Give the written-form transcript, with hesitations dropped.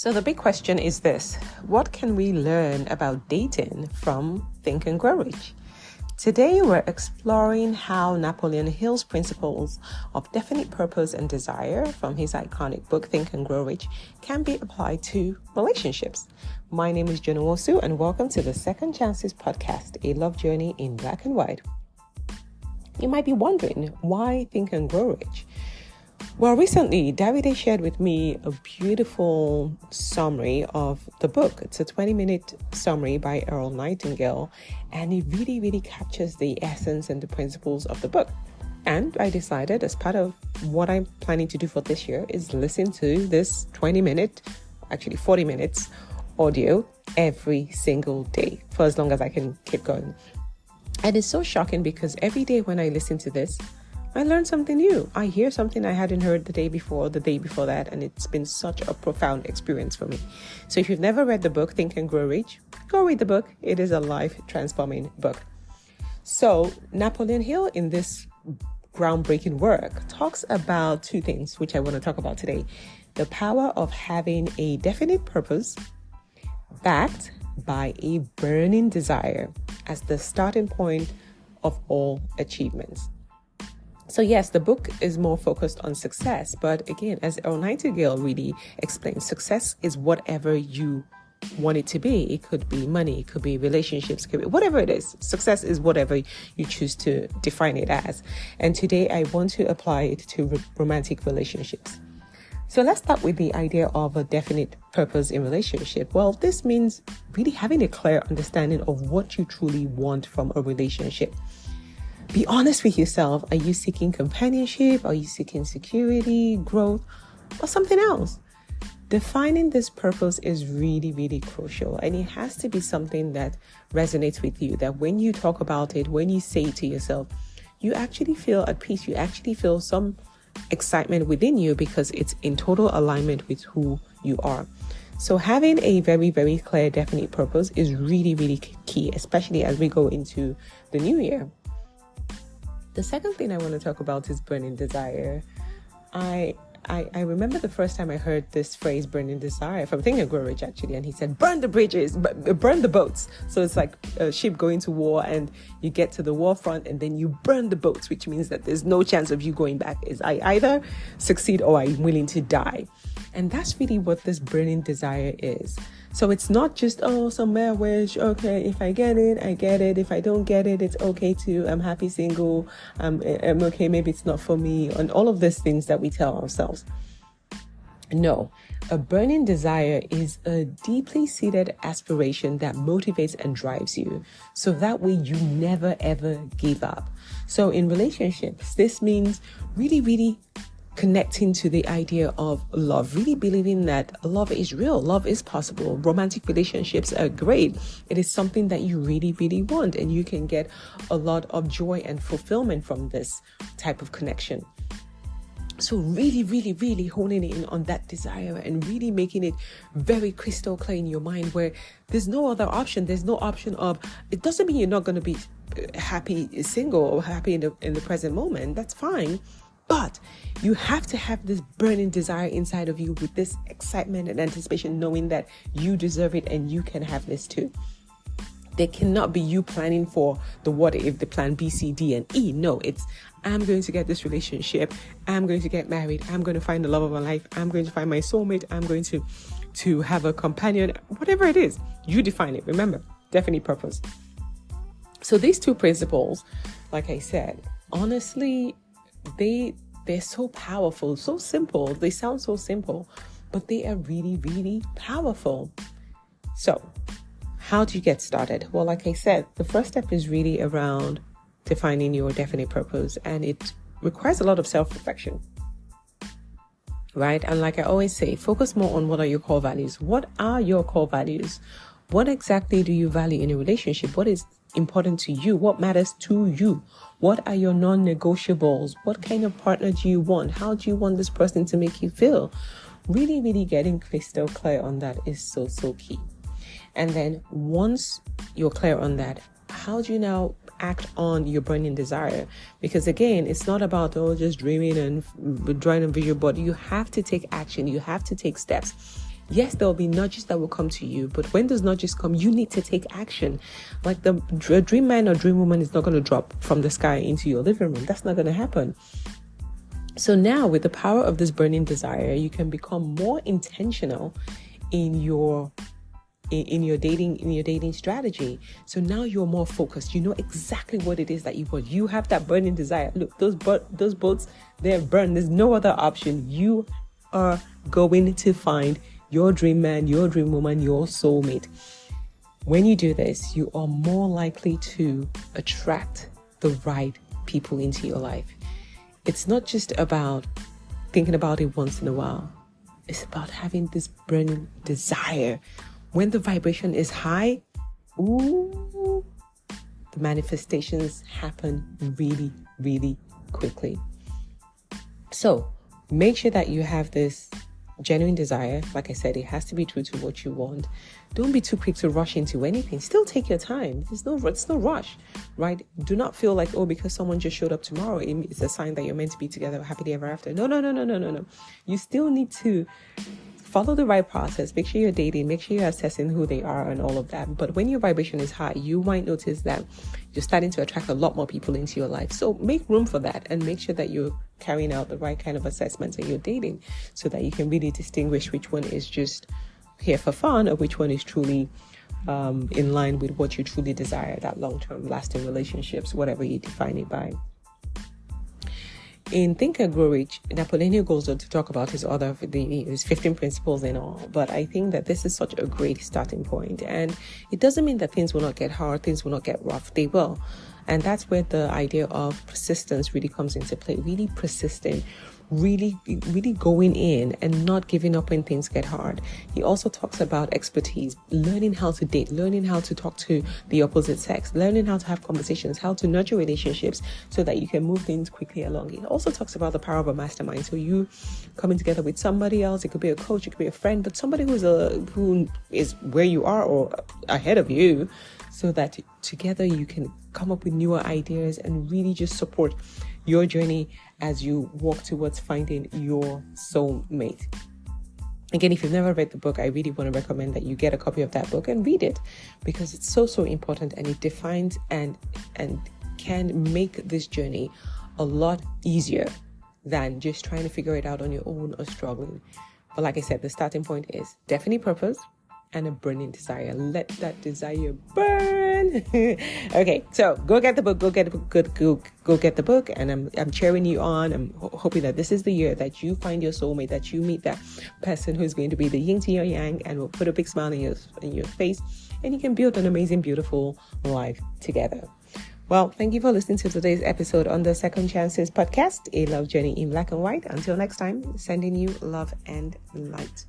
So the big question is this: what can we learn about dating from Think and Grow Rich? Today we're exploring how Napoleon Hill's principles of definite purpose and desire from his iconic book Think and Grow Rich can be applied to relationships. My name is Joan, Nwosu, and welcome to the Second Chances podcast, a love journey in black and white. You might be wondering, why Think and Grow Rich? Well, recently, Davide shared with me a beautiful summary of the book. It's a 20-minute summary by Earl Nightingale, and it really captures the essence and the principles of the book. And I decided, as part of what I'm planning to do for this year, is listen to this 40 minutes audio every single day for as long as I can keep going. And it's so shocking because every day when I listen to this, I learned something new. I hear something I hadn't heard the day before that, and it's been such a profound experience for me. So if you've never read the book, Think and Grow Rich, go read the book. It is a life-transforming book. So Napoleon Hill, in this groundbreaking work, talks about two things, which I want to talk about today. The power of having a definite purpose backed by a burning desire as the starting point of all achievements. So yes, the book is more focused on success, but again, as Earl Nightingale really explains, success is whatever you want it to be. It could be money, it could be relationships, it could be whatever it is. Success is whatever you choose to define it as. And today I want to apply it to romantic relationships. So let's start with the idea of a definite purpose in relationship. Well, this means really having a clear understanding of what you truly want from a relationship. Be honest with yourself. Are you seeking companionship? Are you seeking security, growth, or something else? Defining this purpose is really crucial, and it has to be something that resonates with you, that when you talk about it, when you say it to yourself, you actually feel at peace. You actually feel some excitement within you because it's in total alignment with who you are. So having a very clear, definite purpose is really key, especially as we go into the new year. The second thing I want to talk about is burning desire. I remember the first time I heard this phrase, burning desire, from Think and Grow Rich actually, and he said, burn the bridges, burn the boats. So it's like a ship going to war, and you get to the war front and then you burn the boats, which means that there's no chance of you going back. Is I either succeed or I'm willing to die. And that's really what this burning desire is. So it's not just, some wish. Okay, if I get it, I get it. If I don't get it, it's okay too. I'm happy single. I'm okay. Maybe it's not for me. And all of these things that we tell ourselves. No, a burning desire is a deeply seated aspiration that motivates and drives you. So that way you never, ever give up. So in relationships, this means really connecting to the idea of love, really believing that love is real, love is possible. Romantic relationships are great. It is something that you really want, and you can get a lot of joy and fulfillment from this type of connection. So really honing in on that desire and really making it very crystal clear in your mind, where there's no other option. There's no option of, it doesn't mean you're not going to be happy single or happy in the present moment. That's fine. But you have to have this burning desire inside of you with this excitement and anticipation, knowing that you deserve it and you can have this too. There cannot be you planning for the what if, the plan B, C, D, and E. No, it's, I'm going to get this relationship. I'm going to get married. I'm going to find the love of my life. I'm going to find my soulmate. I'm going to have a companion. Whatever it is, you define it. Remember, definite purpose. So these two principles, like I said, honestly, they're so powerful, so simple. They sound so simple, but they are really powerful. So how do you get started? Well, like I said, the first step is really around defining your definite purpose, and it requires a lot of self-reflection, right? And like I always say, focus more on what are your core values. What are your core values? What exactly do you value in a relationship? What is important to you? What matters to you? What are your non-negotiables? What kind of partner do you want? How do you want this person to make you feel? Really getting crystal clear on that is so key. And then once you're clear on that, how do you now act on your burning desire? Because again, it's not about just dreaming and drawing a vision board. You have to take action. You have to take steps. Yes, there will be nudges that will come to you, but when those nudges come, you need to take action. Like the dream man or dream woman is not going to drop from the sky into your living room. That's not going to happen. So now, with the power of this burning desire, you can become more intentional in your dating strategy. So now you're more focused. You know exactly what it is that you want. You have that burning desire. Look, those boats, they're burned. There's no other option. You are going to find your dream man, your dream woman, your soulmate. When you do this, you are more likely to attract the right people into your life. It's not just about thinking about it once in a while. It's about having this burning desire. When the vibration is high, the manifestations happen really, really quickly. So make sure that you have this genuine desire. Like I said, it has to be true to what you want. Don't be too quick to rush into anything. Still take your time. It's no rush, right? Do not feel like, because someone just showed up tomorrow, it's a sign that you're meant to be together happily ever after. No. You still need to follow the right process. Make sure you're dating. Make sure you're assessing who they are and all of that. But when your vibration is high, you might notice that you're starting to attract a lot more people into your life. So make room for that and make sure that you're carrying out the right kind of assessments when you're dating, so that you can really distinguish which one is just here for fun or which one is truly in line with what you truly desire, that long-term lasting relationships, whatever you define it by. In Think and Grow Rich, Napoleon Hill goes on to talk about his 15 principles and all. But I think that this is such a great starting point. And it doesn't mean that things will not get hard, things will not get rough. They will. And that's where the idea of persistence really comes into play. Really persistent, really going in and not giving up when things get hard. He also talks about expertise, learning how to date, learning how to talk to the opposite sex, learning how to have conversations, how to nurture relationships so that you can move things quickly along. He also talks about the power of a mastermind. So you coming together with somebody else, it could be a coach, it could be a friend, but somebody who is where you are or ahead of you, so that together you can come up with newer ideas and really just support your journey as you walk towards finding your soulmate. Again, if you've never read the book, I really want to recommend that you get a copy of that book and read it, because it's so important, and it defines and can make this journey a lot easier than just trying to figure it out on your own or struggling. But like I said, the starting point is definite purpose and a burning desire. Let that desire burn. Okay, so go get the book. Go get the book. And I'm cheering you on. I'm hoping that this is the year that you find your soulmate, that you meet that person who's going to be the yin to your yang and will put a big smile in your face, and you can build an amazing, beautiful life together. Well, thank you for listening to today's episode on the Second Chances podcast, a love journey in black and white. Until next time, sending you love and light.